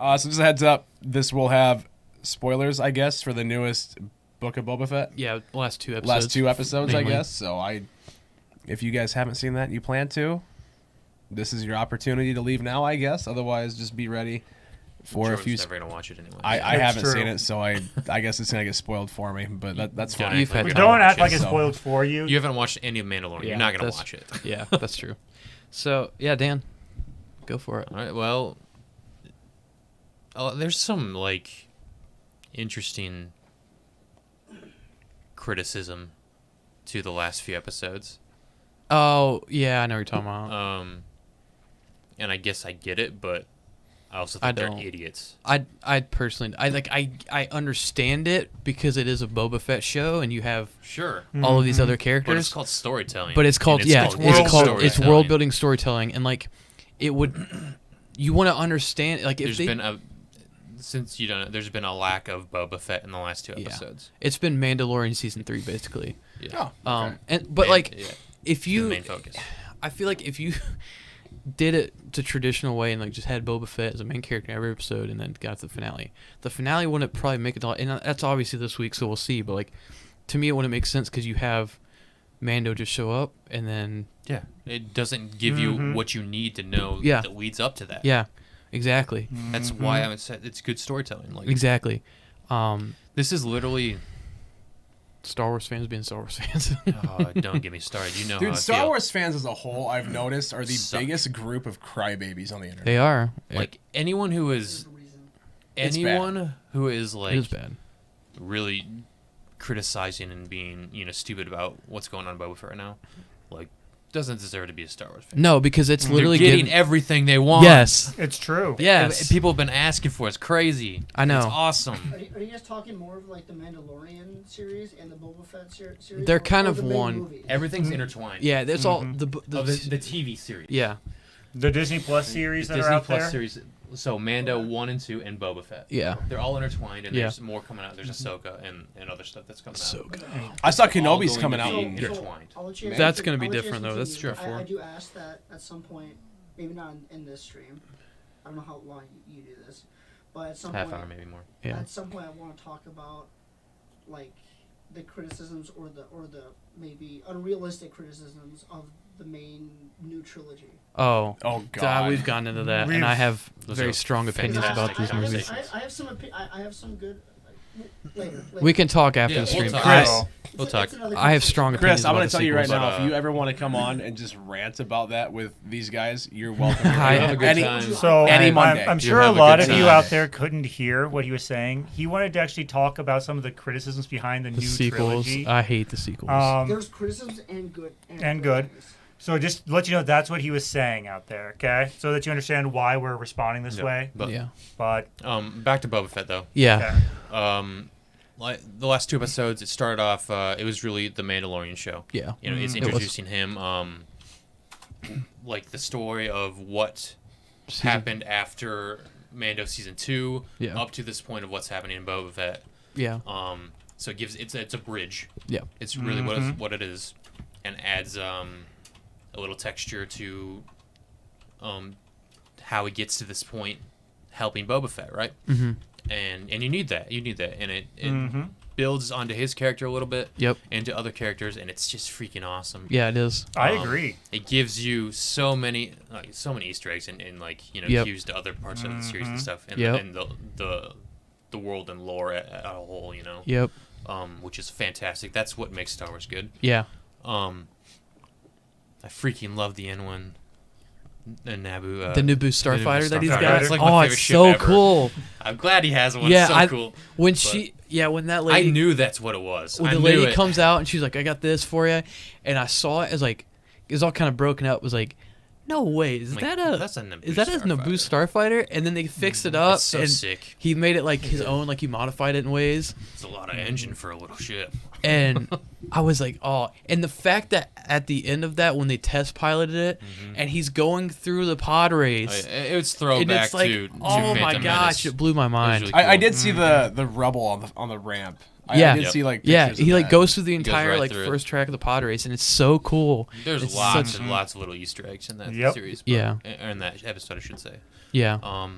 So just a heads up, this will have spoilers, I guess, for the newest Book of Boba Fett. Yeah, last two episodes. I guess. So if you guys haven't seen that and you plan to, this is your opportunity to leave now, I guess. Otherwise, just be ready for a few. Never gonna watch it anyway. I haven't seen it, so I guess it's gonna get spoiled for me. But that's fine. Don't act like it's spoiled for you. You haven't watched any of Mandalorian. You're not gonna watch it. Yeah, that's true. So yeah, Dan, go for it. All right. Well, there's some like interesting criticism to the last few episodes. Oh yeah, I know what you're talking about. And I guess I get it, but I also think they're idiots. I personally, I understand it because it is a Boba Fett show, and you have all of these other characters. But it's called storytelling. But it's called it's world building storytelling, and like it would, you want to understand like if there's been a lack of Boba Fett in the last two episodes. It's been Mandalorian season 3 basically. Yeah. If you, the main focus. I feel like if you did it the traditional way and like just had Boba Fett as a main character in every episode and then got to the finale wouldn't probably make it all, and that's obviously this week, so we'll see, but like to me it wouldn't make sense because you have Mando just show up and then it doesn't give you what you need to know that leads up to that. Yeah, exactly. That's why it's good storytelling. Like exactly. This is literally Star Wars fans being Star Wars fans. Don't get me started. You know, dude, how I Star feel. Wars fans as a whole, I've noticed, are the biggest group of crybabies on the internet. They are. Like anyone who is like it is bad. really criticizing and being stupid about what's going on in Boba Fett right now, like doesn't deserve to be a Star Wars fan. No, because it's literally getting everything they want. Yes, it's true. Yes, people have been asking for it. It's crazy. I know. It's awesome. Are you guys talking more of like the Mandalorian series and the Boba Fett series? They're kind of one. Movie? Everything's intertwined. Yeah, there's all the TV series. Yeah, the Disney Plus series that are out there. Series. So Mando 1 and 2 and Boba Fett. Yeah, they're all intertwined, and there's more coming out. There's Ahsoka and other stuff that's coming out. I saw Kenobi's coming out. Intertwined. That's going to be different though. That's true. I do ask that at some point, maybe not in this stream. I don't know how long you do this, but at some point, half hour maybe more. Yeah. At some point, I want to talk about like the criticisms or the maybe unrealistic criticisms of the main new trilogy. Oh God, we've gone into that, and I have very strong opinions about these movies. I have some good. Later. We can talk after the stream. We'll talk. I have strong opinions. Chris, I'm going to tell you right now, if you ever want to come on and just rant about that with these guys, you're welcome. Any Monday. I'm sure a lot of you out there couldn't hear what he was saying. He wanted to actually talk about some of the criticisms behind the new sequels. trilogy. I hate the sequels. There's criticisms and good. And good. So just to let you know, that's what he was saying out there, okay? So that you understand why we're responding this way. But back to Boba Fett, though. Yeah. Okay. Like the last two episodes, it started off. It was really the Mandalorian show. Yeah. It's introducing him. Like the story of what happened after Mando season 2, up to this point of what's happening in Boba Fett. Yeah. So it gives it's a bridge. Yeah. It's really what it is, and adds a little texture to how it gets to this point, helping Boba Fett, right? Mm-hmm. And you need that, and it builds onto his character a little bit, into other characters, and it's just freaking awesome. Yeah, it is. I agree. It gives you so many Easter eggs and like cues to other parts of the series and stuff, and the world and lore at a whole, which is fantastic. That's what makes Star Wars good. Yeah. I freaking love the N1 and Naboo. The Naboo starfighter that he's got. It's like my favorite it's so ship ever. cool. I'm glad he has one. Yeah, it's so cool. When that lady, I knew that's what it was. When the lady comes out and she's like, "I got this for you," and I saw it as like, it was all kind of broken up. It was like, no way, that's a Naboo starfighter? And then they fixed it up. It's so and sick. He made it like his own, like he modified it in ways. It's a lot of engine for a little ship. And I was like, oh, and the fact that at the end of that, when they test piloted it, and he's going through the pod race, it was throwback it's like, to oh my gosh, it blew my mind. Really cool. I did see the rubble on the ramp. I did see like pictures he of like that. goes through the entire right through first track of the pod race, and it's so cool. There's lots and lots of little Easter eggs in that series. Yeah, or in that episode, I should say. Yeah.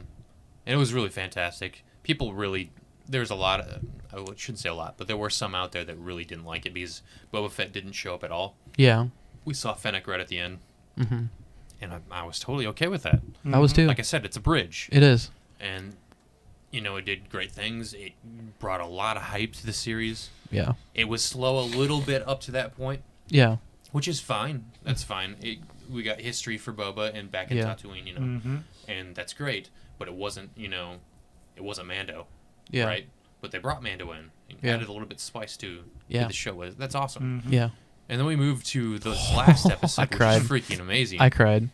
And it was really fantastic. People really... There's a lot of... I shouldn't say a lot, but there were some out there that really didn't like it because Boba Fett didn't show up at all. Yeah. We saw Fennec right at the end. Mm-hmm. And I was totally okay with that. I was too. Like I said, it's a bridge. It is. And, it did great things. It brought a lot of hype to the series. Yeah. It was slow a little bit up to that point. Yeah. Which is fine. That's fine. We got history for Boba and back in Tatooine, and that's great. But it wasn't, it wasn't Mando. Yeah. Right? But they brought Mando in and added a little bit of spice to the show. That's awesome. Mm-hmm. Yeah. And then we moved to the last episode, which is freaking amazing. I cried.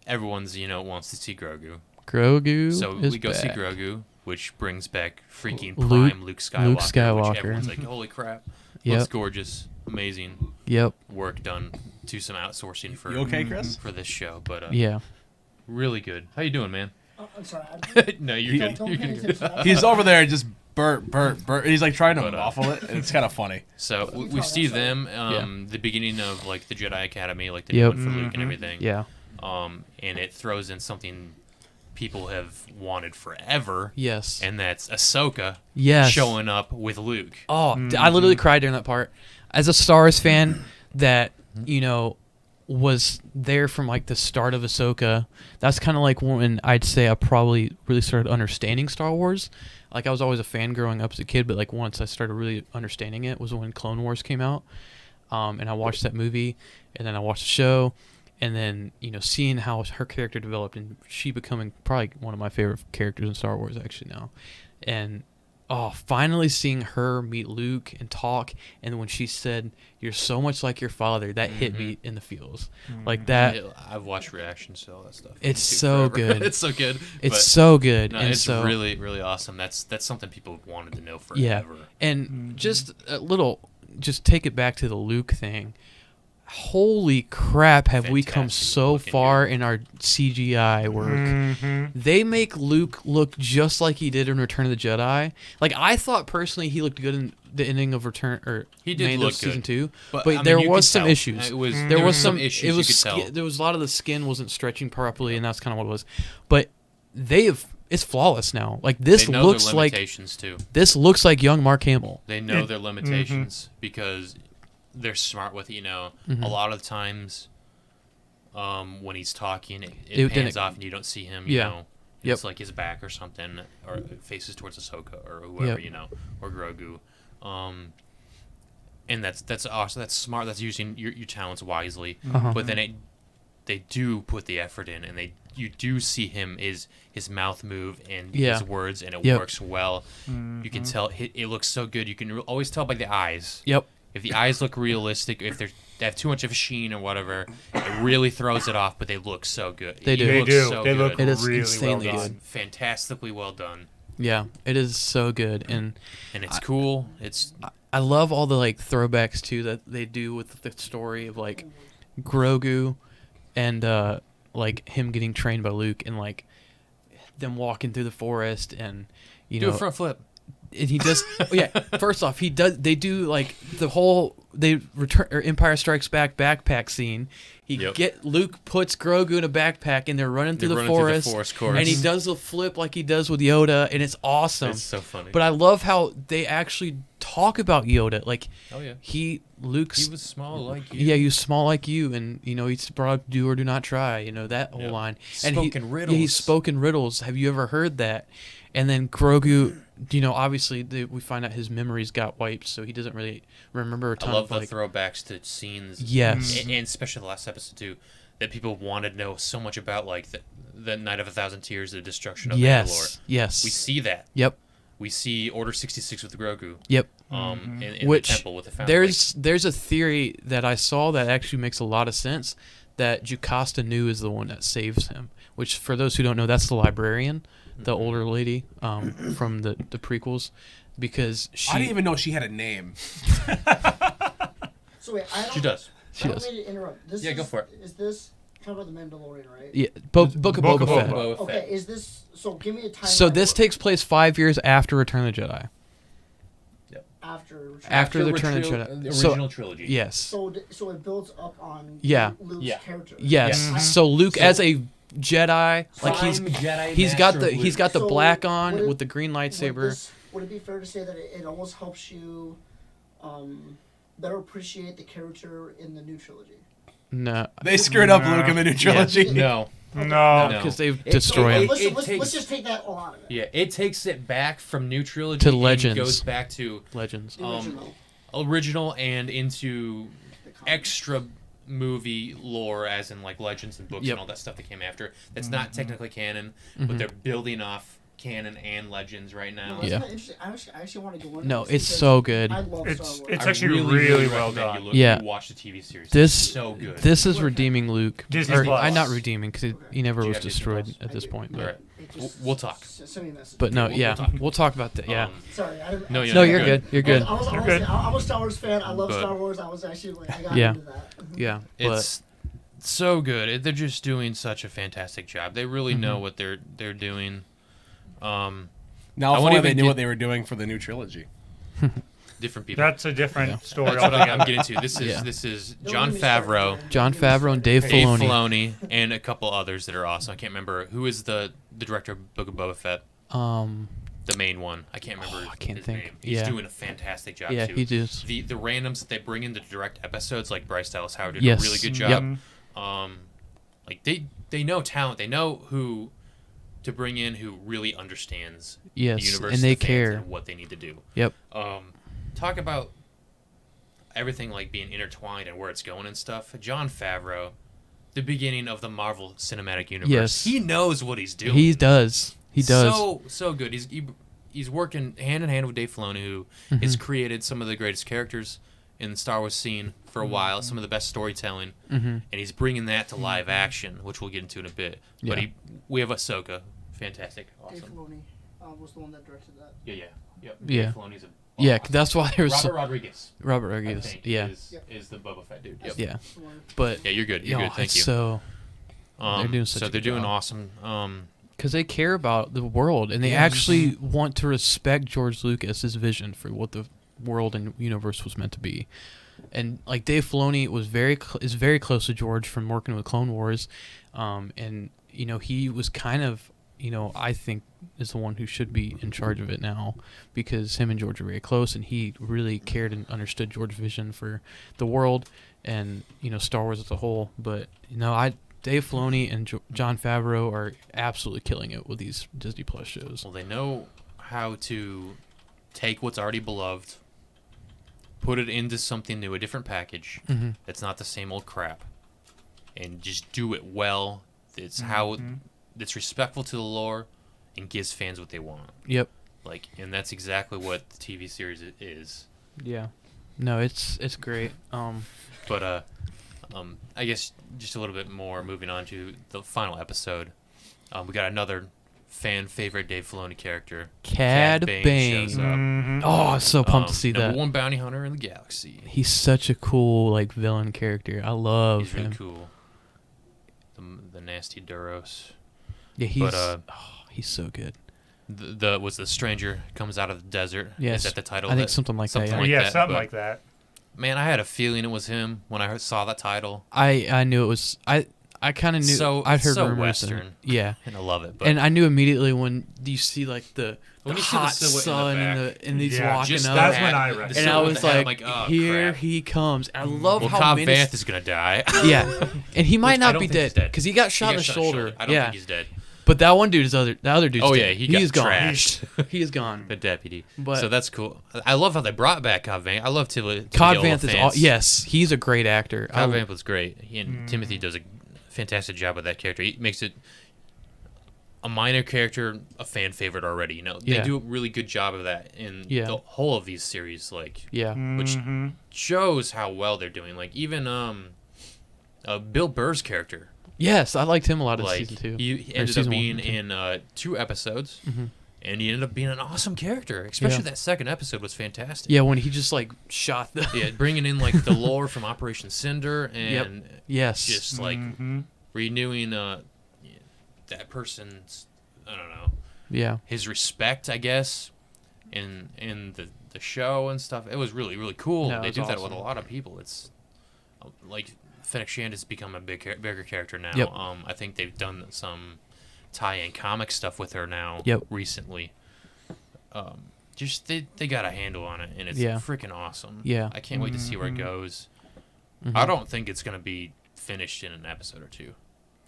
Everyone's, wants to see Grogu. Grogu So is we go back. see Grogu, which brings back freaking prime Luke Skywalker. Which everyone's like, holy crap. Looks gorgeous. Amazing. Yep. Work done. Do some outsourcing for You okay, Chris? For this show. But really good. How you doing, man? I'm sorry. No, you're good. You're good. He's over there just burp. He's like trying to muffle it, and it's kind of funny. So we see them, the beginning of like the Jedi Academy, like the new one for Luke and everything. Yeah. And it throws in something people have wanted forever. Yes. And that's Ahsoka showing up with Luke. Oh, I literally cried during that part. As a Star Wars fan that, was there from like the start of Ahsoka, that's kind of like when I'd say I probably really started understanding Star Wars. Like I was always a fan growing up as a kid, but like once I started really understanding it was when Clone Wars came out. And I watched that movie, and then I watched the show, and then, seeing how her character developed and she becoming probably one of my favorite characters in Star Wars actually now. And finally seeing her meet Luke and talk, and when she said, "You're so much like your father," that hit me in the feels. Like that. I've watched reactions to all that stuff. It's so good. It's so good. It's so good. No, and it's so, really, really awesome. That's something people wanted to know forever. Yeah. And just a little, just take it back to the Luke thing. Holy crap, have we come so far in our CGI work. They make Luke look just like he did in Return of the Jedi. Like, I thought personally he looked good in the ending of Return, or he did Mando look season good. 2, but I mean, there was some tell. issues. There was some issues. It was you could tell. There was a lot of the skin wasn't stretching properly, and that's kind of what it was. But it's flawless now. Like, this they know looks their like limitations too. This looks like young Mark Hamill. They know their limitations because they're smart with it. A lot of times when he's talking, it pans off and you don't see him. You know, it's like his back or something, or it faces towards Ahsoka or whoever, or Grogu. And that's awesome. That's smart. That's using your talents wisely. But then they do put the effort in, and you do see his mouth move and his words, and it works well. You can tell it looks so good. You can always tell by the eyes. Yep. If the eyes look realistic, if they have too much of a sheen or whatever, it really throws it off. But they look so good. They do. They look it is really insanely well done. good. Fantastically well done. Yeah, it is so good, and it's cool. I love all the like throwbacks too that they do with the story of like Grogu and like him getting trained by Luke, and like them walking through the forest, and do a front flip. And he does. First off, he does. They do like the whole Empire Strikes Back backpack scene. Luke puts Grogu in a backpack, and they're running through the forest, and he does the flip like he does with Yoda, and it's awesome. It's so funny. But I love how they actually talk about Yoda. Like, he was small like you. Yeah, he was small like you, and he's brought up do or do not try. That whole line. Spoken riddles. He's spoken riddles. Have you ever heard that? And then Grogu, obviously we find out his memories got wiped, so he doesn't really remember a ton. I love of, the throwbacks to scenes. Yes. And especially the last episode too, that people wanted to know so much about, like the Night of 1,000 Tears, the destruction of Mandalore. Yes. We see that. Yep. We see Order 66 with Grogu. Yep. In the temple with the fountain. There's a theory that I saw that actually makes a lot of sense, that Jocasta Nu is the one that saves him, which, for those who don't know, that's the librarian, the older lady from the prequels, because I didn't even know she had a name. So wait, she does. I don't mean to interrupt. Go for it. Is this talking about the Mandalorian, right? Yeah, Book of Boba Fett. Okay, is this... So give me a timeline. So this takes place 5 years after Return of the Jedi. Yep. After the Return of the Jedi. The original trilogy. Yes. So it builds up on Yeah. Luke's character. Yes. So Luke, as a Jedi. Like he's got the So, black on would it- with the green lightsaber. Would it be fair to say that it almost helps you better appreciate the character in the new trilogy? No, They screwed up Luke in the new trilogy. No. No. because they've It- destroyed him. Let's just take that all out of it. Yeah, it takes it back from new trilogy To and Legends. goes back to Legends. The original. original and into The comic. extra movie lore, as in like Legends and books Yep. and all that stuff that came after. That's not technically canon, but they're building off canon and Legends right now. No, that's Yeah. not interesting. I actually want to go into No, this it's because so good. I love It's- Star Wars. it's I actually really well recommend done. You look, Yeah. you watch the TV series. This It's so good. This is redeeming Luke. Disney Or, Plus. not redeeming because he never Do you was have Disney destroyed Plus? at this point. All But, right. It just- We'll talk. Send me a message. but no, We'll yeah, talk. we'll talk about that. Yeah. Sorry, I didn't. No, No, you're good. You're good. You're good. I'm a Star Wars fan. I love But- Star Wars. I was actually like, I got Yeah. into that. Yeah. But It's so good. They're just doing such a fantastic job. They really know what they're doing. Now, I if won't only they even knew get- what they were doing for the new trilogy. Different people. That's a different story That's what I'm altogether. getting to. This is Yeah. this is Don't Jon get me started, Favreau, man. John Don't get me Favreau and started. Dave Dave Filoni. Filoni, and a couple others that are awesome. I can't remember who is the director of Book of Boba Fett. The main one. I can't remember. I can't his think. Name. He's Yeah. doing a fantastic job Yeah, too. he does. The randoms that they bring in to direct episodes, like Bryce Dallas Howard, did Yes. a really good Yep. job. Like they know talent. They know who to bring in who really understands the Yes, universe and they the fans, care. and what they need to do. Yep. Talk about everything like being intertwined and where it's going and stuff. Jon Favreau, the beginning of the Marvel Cinematic Universe. Yes. He knows what he's doing. He does. He does. So good. He's working hand in hand with Dave Filoni, who has created some of the greatest characters in the Star Wars scene for a while, some of the best storytelling, and he's bringing that to live action, which we'll get into in a bit. Yeah. But we have Ahsoka, fantastic, Dave awesome. Filoni was the one that directed that. Yep. Yeah. Dave Filoni's Yeah, awesome. that's why there was Robert Rodriguez. Robert I Rodriguez. think, Yeah. is the Boba Fett dude. Yep. Yeah. But Yeah, you're good. You're good. Thank it's you. so they're doing such so a they're good doing job. awesome. because they care about the world and they actually want to respect George Lucas's vision for what the world and universe was meant to be. And like Dave Filoni was is very close to George from working with Clone Wars, and he was kind of I think is the one who should be in charge of it now because him and George are very close and he really cared and understood George's vision for the world and Star Wars as a whole. But Dave Filoni and Jon Favreau are absolutely killing it with these Disney Plus shows. Well, they know how to take what's already beloved, put it into something new, a different package that's not the same old crap, and just do it well. It's it's respectful to the lore and gives fans what they want. Yep. And that's exactly what the TV series is. Yeah. No, it's great. But I guess just a little bit more. Moving on to the final episode, we got another fan favorite Dave Filoni character. Cad Bane. shows up. Oh, I'm so pumped to see number that. one bounty hunter in the galaxy. He's such a cool villain character. I love He's him. really cool. The nasty Duros. Yeah, he's But, he's so good. The stranger comes out of the desert. Yes, Is that the title? I think something like that. something Yeah. like that, something but- like that. Man, I had a feeling it was him when I saw that title. I knew it was. I kind of knew. So- I'd heard so rumors. And, Western. yeah. And I love it. But And I knew immediately when you see the When you see the hot silhouette in the sun and he's Yeah, walking just up. that's the when hat- I the read it. And I silhouette was of the hat, I'm like, oh, here crap. he comes. I love Well, how Cobb many. Vanth is gonna die. Yeah, and he might Which I not don't be think he's dead dead. because he got He shot in the got shoulder. I don't yeah, think he's dead. but that one dude is the other dude's Oh dead. yeah, he got he's gone. trashed. He is gone. The deputy. But- so that's cool. I love how they brought back Cobb Vanth. I love Timothy Cobb Vanth is Olyphant. yes, he's a great actor. Cobb Vanth was great. And Timothy does a fantastic job with that character. He makes it a minor character, a fan favorite already. They Yeah. do a really good job of that in Yeah. the whole of these series. Yeah, Which shows how well they're doing. Even Bill Burr's character. yes, I liked him a lot in season 2. He Or ended up season being 1 and 2. in 2 episodes, and he ended up being an awesome character. Especially that second episode was fantastic. Yeah, when he just shot the. Yeah, bringing in the lore from Operation Cinder and Yes. just renewing that person's, I don't know, Yeah. his respect, I guess, in the show and stuff. It was really, really cool. No, They it's do that with awesome. a lot of people. It's Fennec Shand has become a bigger character now. Yep. I think they've done some tie-in comic stuff with her now. Recently. Just they got a handle on it, and it's freaking awesome. Yeah. I can't wait to see where it goes. I don't think it's gonna be finished in an episode or two.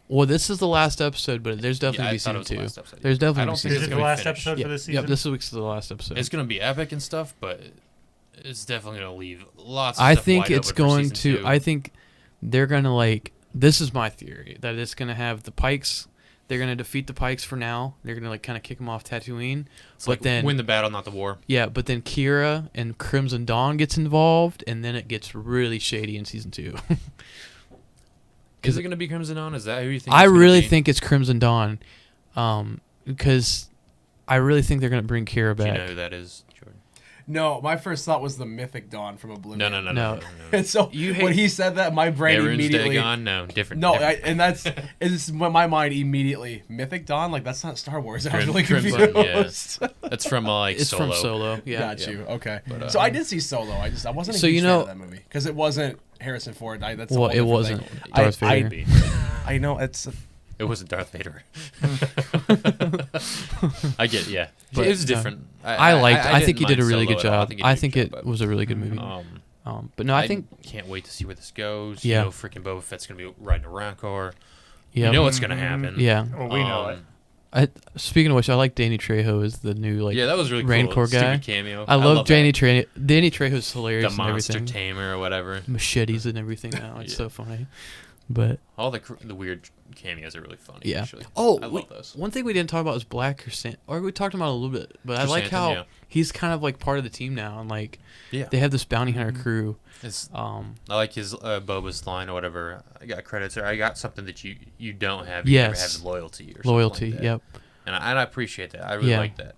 Well, this is the last episode, but there's definitely season 2. There's definitely. I don't think it's the last episode for this season. Yep, this week's the last episode. It's gonna be epic and stuff, but it's definitely gonna leave lots of I stuff think wide it's open for going season to. 2. I think they're gonna like. This is my theory that it's gonna have the Pikes. They're gonna defeat the Pikes for now. They're gonna like kind of kick them off Tatooine, but then win the battle, not the war. Yeah, but then Kira and Crimson Dawn gets involved, and then it gets really shady in season 2. Is it gonna be Crimson Dawn? Is that who you think? I really think it's Crimson Dawn, because I really think they're gonna bring Kira back. Do you know who that is, Jordan? No, my first thought was the Mythic Dawn from Oblivion. No. And so when he said that, my brain immediately. Dagon? No, different. No, different. and that's it's my mind immediately. Mythic Dawn, like that's not Star Wars. I was really confused. That's from it's Solo. from Solo. Yeah, got you. Okay, but, so I did see Solo. I wasn't a so huge fan of that movie because it wasn't Harrison Ford. That's a it wasn't thing. Darth Vader. I know it's. It wasn't Darth Vader. I get, but it was different. I think he did a really good job. I think it was a really good movie. But no, I think can't wait to see where this goes. Yeah. You know, freaking Boba Fett's gonna be riding a Rancor. Yeah, you know what's gonna happen. Yeah. Well, we know it. Speaking of which, I like Danny Trejo as the new that was really Rancor cool. guy. Stupid cameo. I love Danny Trejo. Danny Trejo's hilarious. The monster and everything. tamer or whatever. Machetes and everything now. It's so funny. But all the weird cameos are really funny. Yeah. Actually. Oh, I love those. One thing we didn't talk about was Black Chrysanthemum. Or we talked about it a little bit, but I like how he's kind of like part of the team now, and like they have this bounty hunter crew. I like his Boba's line or whatever. I got credits, or I got something that you don't have. You never have loyalty or loyalty. Something like that. Yep. And I appreciate that. I really like that.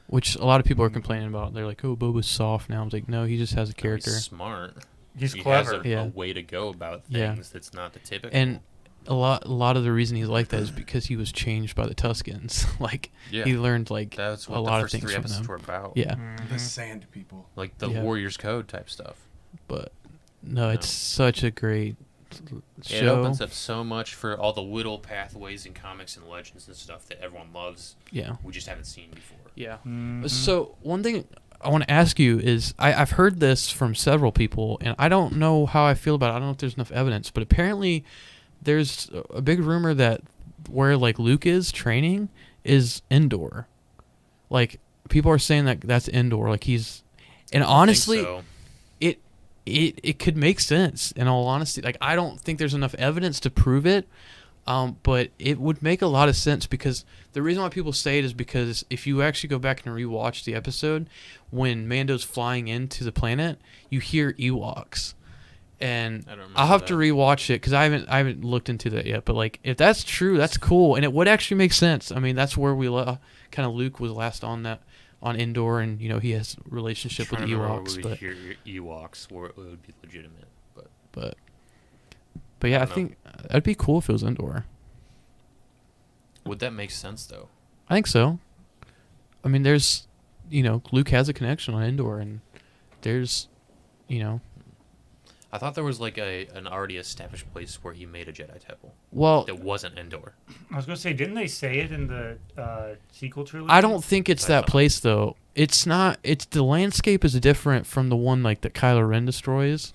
Which a lot of people are complaining about. They're like, "Oh, Boba's soft now." I'm like, "No, he just has a character. He's smart. He's clever. Has a way to go about things that's not the typical." And a lot of the reason he's like that is because he was changed by the Tuskens. He learned that's what a lot of things from them. Were about. Yeah, the Sand People, like the Warriors Code type stuff. But no, it's such a great show. It opens up so much for all the little pathways in comics and legends and stuff that everyone loves. Yeah, we just haven't seen before. Yeah. So one thing I want to ask you is I've heard this from several people, and I don't know how I feel about it. I don't know if there's enough evidence, but apparently there's a big rumor that where Luke is training is Endor. People are saying that that's Endor. He's, and honestly, it could make sense. In all honesty, I don't think there's enough evidence to prove it, but it would make a lot of sense because the reason why people say it is because if you actually go back and rewatch the episode, when Mando's flying into the planet, you hear Ewoks. And I'll have to rewatch it because I haven't looked into that yet. But if that's true, that's cool, and it would actually make sense. I mean, that's where we kind of Luke was last on Endor, and he has a relationship with the Ewoks. But hear Ewoks, where it would be legitimate. But yeah, I think that'd be cool if it was Endor. Would that make sense though? I think so. I mean, there's Luke has a connection on Endor, and there's I thought there was an already established place where he made a Jedi temple. Well, that wasn't Endor. I was gonna say, didn't they say it in the sequel trilogy? I don't think it's that place though. It's not. It's the landscape is different from the one that Kylo Ren destroys.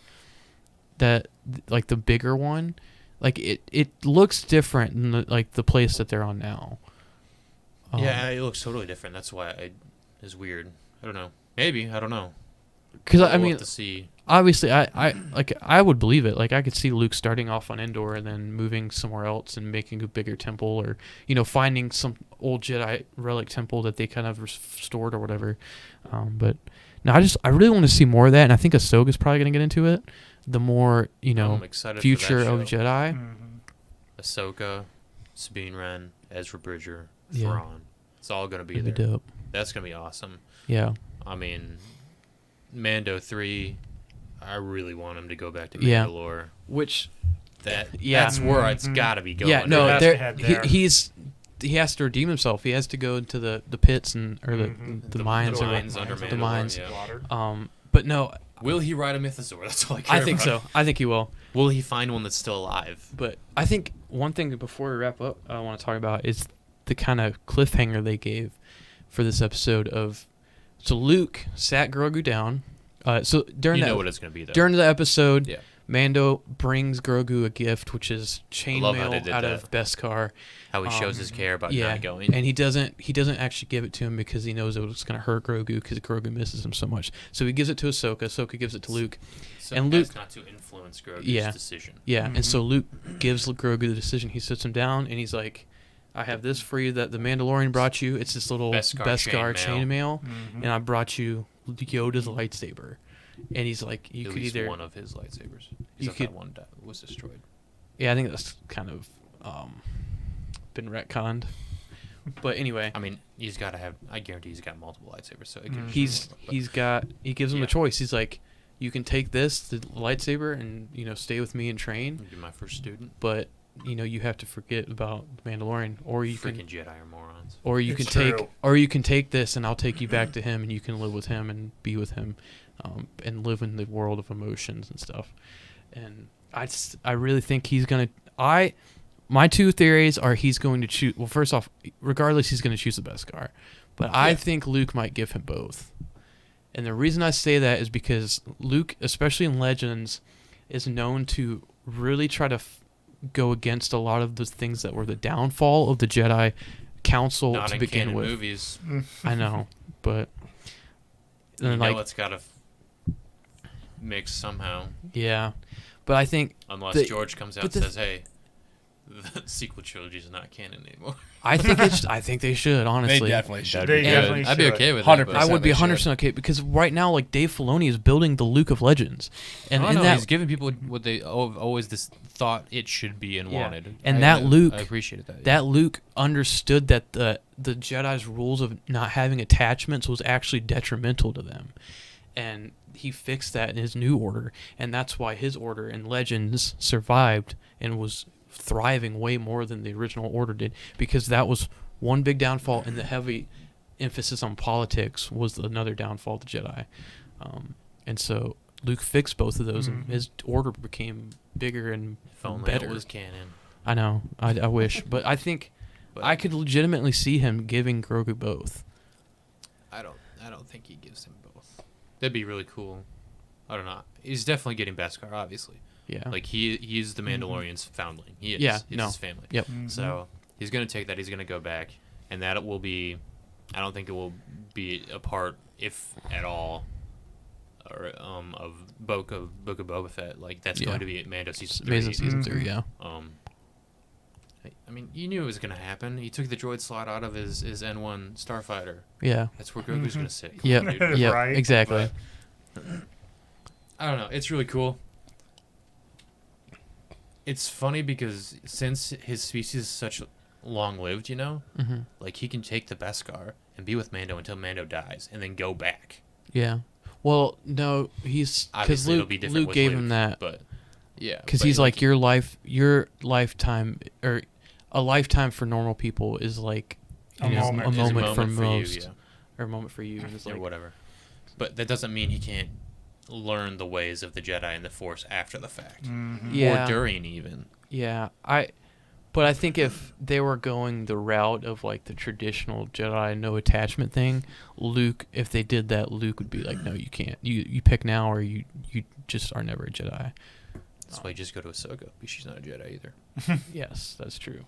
That the bigger one, it looks different than the place that they're on now. Yeah, it looks totally different. That's why it's weird. I don't know. Maybe I don't know. Because I mean, to see. Obviously, I would believe it. I could see Luke starting off on Endor and then moving somewhere else and making a bigger temple, or finding some old Jedi relic temple that they kind of restored or whatever. But no, I really want to see more of that, and I think Ahsoka's probably going to get into it. The more I'm excited future for that of Jedi. Ahsoka, Sabine Wren, Ezra Bridger, Thrawn. It's all going to be there. Dope. That's going to be awesome. Yeah. I mean, Mando 3. I really want him to go back to Mandalore. Which that's where it's got to be going. Yeah, no, he has to redeem himself. He has to go into the pits and or the mines under the mines. Yeah. But no, Will he ride a mythosaur? That's all I care about. I think so. I think he will. Will he find one that's still alive? But I think one thing before we wrap up, I want to talk about is the kind of cliffhanger they gave for this episode of. So Luke sat Grogu down. So during know what it's gonna be though. During the episode, yeah. Mando brings Grogu a gift, which is chainmail out of Beskar. How he shows his care about not going. And he doesn't actually give it to him because he knows it was going to hurt Grogu because Grogu misses him so much. So he gives it to Ahsoka. Ahsoka gives it to Luke. So and Luke not to influence Grogu's decision. Yeah, and so Luke gives Grogu the decision. He sits him down and he's like, I have this for you that the Mandalorian brought you. It's this little Beskar chainmail, and I brought you Yoda's lightsaber. And he's like, you could either one of his lightsabers. That one was destroyed. Yeah, I think that's kind of been retconned. But anyway, I mean, he's got to have. I guarantee he's got multiple lightsabers. So he gives him a choice. He's like, you can take the lightsaber, and stay with me and train. Be my first student. But you have to forget about the Mandalorian, or you freaking Jedi are morons. Or you can take this, and I'll take you back to him, and you can live with him and be with him. And live in the world of emotions and stuff. And I really think he's going to... My two theories are he's going to choose... Well, first off, regardless, he's going to choose the Beskar. But I think Luke might give him both. And the reason I say that is because Luke, especially in Legends, is known to really try to go against a lot of the things that were the downfall of the Jedi Council Not to begin with. Movies. I know, but... it's got to... mix somehow. Yeah, but I think unless George comes out and says, "Hey, the sequel trilogy is not canon anymore." I think they should. Honestly, they definitely should. I'd be okay with 100%. that. I would be 100% okay because right now, like Dave Filoni is building the Luke of Legends, and he's giving people what they always thought it should be and wanted. And Luke, I appreciated that. That Luke understood that the Jedi's rules of not having attachments was actually detrimental to them, and he fixed that in his new order, and that's why his order in Legends survived and was thriving way more than the original order did, because that was one big downfall, and the heavy emphasis on politics was another downfall of the Jedi. And so Luke fixed both of those, and his order became bigger and better. It was canon. I know. I wish, but I think I could legitimately see him giving Grogu both. I don't think he gives him both. That'd be really cool. I don't know. He's definitely getting Beskar, obviously. Yeah. Like he's the Mandalorian's foundling. He is. Yeah. It's his family. Yep. So he's gonna take that. He's gonna go back, and that will be. I don't think it will be a part, if at all, or of Book of Boba Fett. Like that's going to be Mando season 3. Season 3. Yeah. I mean, you knew it was going to happen. He took the droid slot out of his N1 Starfighter. Yeah. That's where Grogu's going to sit. Yeah. Yeah. Right? Exactly. But, I don't know. It's really cool. It's funny because since his species is such long-lived, like he can take the Beskar and be with Mando until Mando dies, and then go back. Yeah. Well, no, he's because Luke gave him that, but yeah, because he's like your lifetime, or a lifetime for normal people is like a moment for most, you, or a moment for you, and it's like whatever. But that doesn't mean he can't learn the ways of the Jedi and the Force after the fact, yeah, or during even. Yeah, but I think if they were going the route of like the traditional Jedi no attachment thing, Luke, if they did that, Luke would be like, no, you can't. You pick now, or you just are never a Jedi. That's why you just go to Ahsoka, because she's not a Jedi either. Yes, that's true.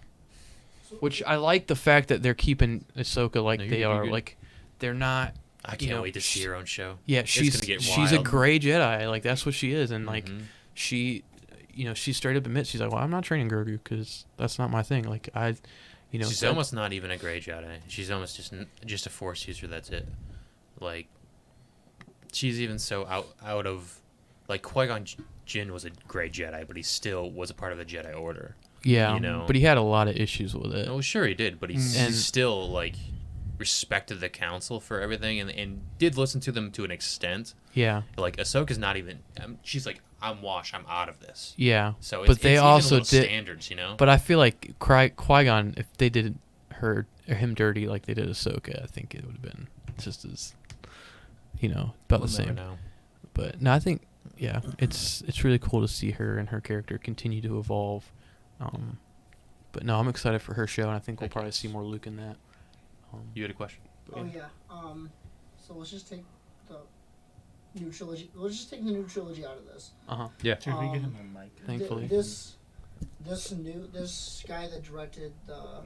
Which I like the fact that they're keeping Ahsoka like they are. Like they're not. I can't wait to see her own show. Yeah, she's a gray Jedi. Like that's what she is, and like she straight up admits, she's like, well, I'm not training Grogu because that's not my thing. Like she's almost not even a gray Jedi. She's almost just a Force user. That's it. Like she's even so out of, like Qui-Gon Jinn was a gray Jedi, but he still was a part of the Jedi Order. Yeah, but he had a lot of issues with it. Oh, sure he did, but he's still like respected the council for everything and did listen to them to an extent. Yeah. Like Ahsoka's not even. She's like, I'm washed. I'm out of this. Yeah. So but they also did standards, But I feel like Qui-Gon, if they did him dirty like they did Ahsoka, I think it would have been just as, about the same. Know. But no, I think it's really cool to see her and her character continue to evolve. But no, I'm excited for her show, and I think we'll probably see more Luke in that. You had a question? So let's just take the new trilogy. Let's just take the new trilogy out of this. Yeah. Should we get him a mic? Thankfully. This guy that directed the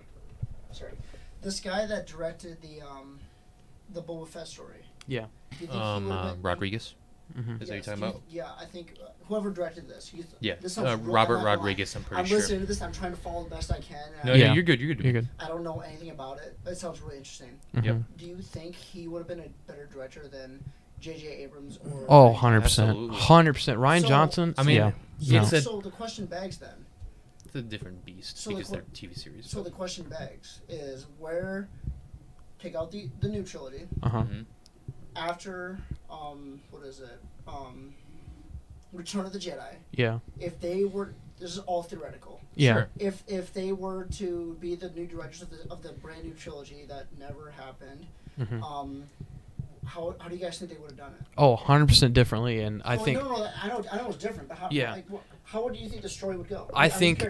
Boba Fett story. Yeah. Do you think Rodriguez. Mm-hmm. Is that what you're talking about? Yeah, I think whoever directed this. This Robert Rodriguez. I'm pretty sure. I'm listening to this. I'm trying to follow the best I can. No, you're good. You're good. I don't know anything about it. It sounds really interesting. Mm-hmm. Yep. Do you think he would have been a better director than J.J. Abrams or? Oh, 100%. 100%. Ryan Johnson. I mean, so the question begs then. It's a different beast because they're TV series. So the question begs is where take out the new trilogy. After what is it? Return of the Jedi. Yeah. If they were, this is all theoretical. Yeah. Sure. If they were to be the new directors of the brand new trilogy that never happened, how do you guys think they would have done it? Oh, 100% differently, and I think. No, I know it's different, but how? Yeah. Like, how do you think the story would go? I think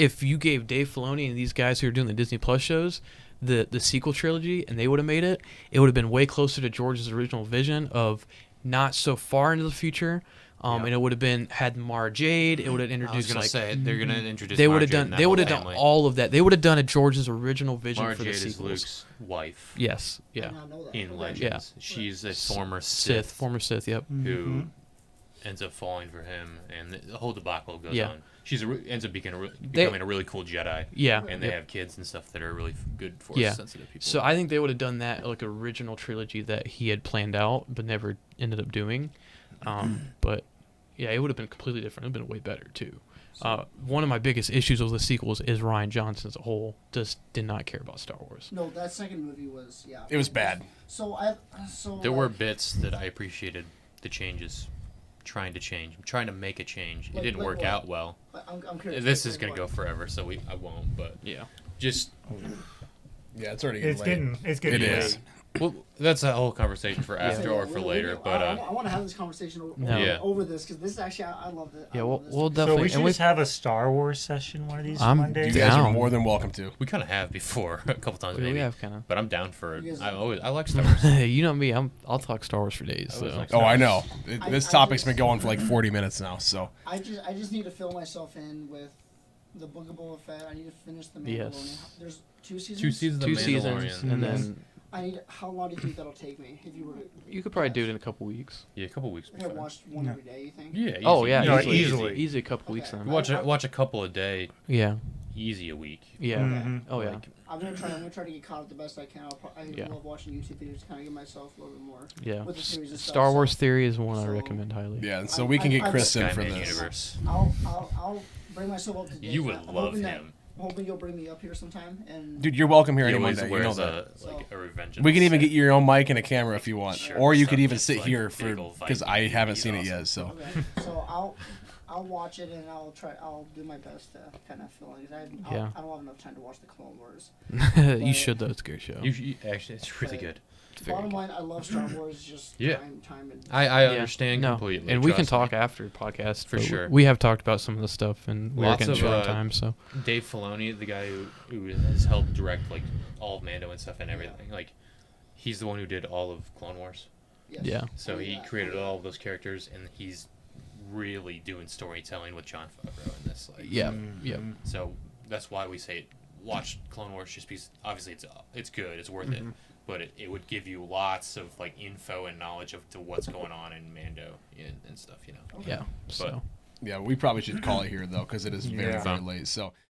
if you gave Dave Filoni and these guys who are doing the Disney Plus shows the sequel trilogy and they would have made it, it would have been way closer to George's original vision of not so far into the future. And it would have been had Mara Jade. It would have introduced they're gonna introduce. They would have done. They would have done all of that. They would have done George's original vision Mara for Jade the sequels. is Luke's wife. Yes. Yeah. In Legends, she's a former Sith. Former Sith. Yep. Who ends up falling for him, and the whole debacle goes on. She's ends up becoming a really cool Jedi. Yeah. And they have kids and stuff that are really good for sensitive people. So I think they would have done that like original trilogy that he had planned out but never ended up doing. But yeah, it would have been completely different. It would have been way better too. One of my biggest issues with the sequels is Rian Johnson as a whole just did not care about Star Wars. No, that second movie was It was bad. There were bits that I appreciated the changes. Trying to make a change. It didn't work out well. I'm curious. This is gonna go forever, so I won't. But just it's already getting late. It's getting late. Is. Well, that's a whole conversation for after or for later. But I want to have this conversation over this because this is actually I love it. Yeah, we'll definitely. So we should just have a Star Wars session one of these Mondays. You guys are more than welcome to. We kind of have before a couple times maybe. We have kind of. But I'm down for it. I like Star Wars. You know me. I'll talk Star Wars for days. So. I know. This topic's been going for like 40 minutes now. So I just need to fill myself in with the Book of Boba Fett. I need to finish the Mandalorian. Yes. There's 2 seasons. 2 seasons. Two seasons, and then. How long do you think that'll take me if you were to? You could probably do it in a couple weeks. Yeah, a couple weeks. I watched one every day. You think? Yeah. Easy. Oh yeah, easily a couple weeks. Then. Watch a couple a day. Yeah. Easy a week. Yeah. Mm-hmm. Oh yeah. I'm gonna try to get caught up the best I can. I love watching YouTube videos to kind of get myself a little bit more. Yeah. With the series and stuff, Star Wars Theory is one I recommend highly. Yeah, and so we can get Chris in for this. Universe. I'll bring myself up to date. You would love him. I'm hoping you'll bring me up here sometime. And dude, you're welcome here he any always Monday. wears you know that. a revenge. We can even get your own mic and a camera if you want, Sure, or you could stuff even gets, sit like, here big ol' because Viking. I haven't He's seen it awesome. yet. So okay. So I'll watch it and I'll do my best to kind of fill in. I don't have enough time to watch the Clone Wars. You should though. It's a great show. Actually, it's really good. Bottom line, I love Star Wars. Just time and. I understand completely. And we can talk after podcast for sure. We have talked about some of the stuff, and we're getting short on time. So Dave Filoni, the guy who has helped direct like all of Mando and stuff and everything, like he's the one who did all of Clone Wars. Yes. Yeah. So he created all of those characters, and he's really doing storytelling with Jon Favreau in this. Like, yeah. So that's why we say watch Clone Wars. Just because obviously it's good, it's worth it. But it would give you lots of like info and knowledge to what's going on in Mando and stuff, you know. Yeah. So. yeah, we probably should call it here though because it is very late. So.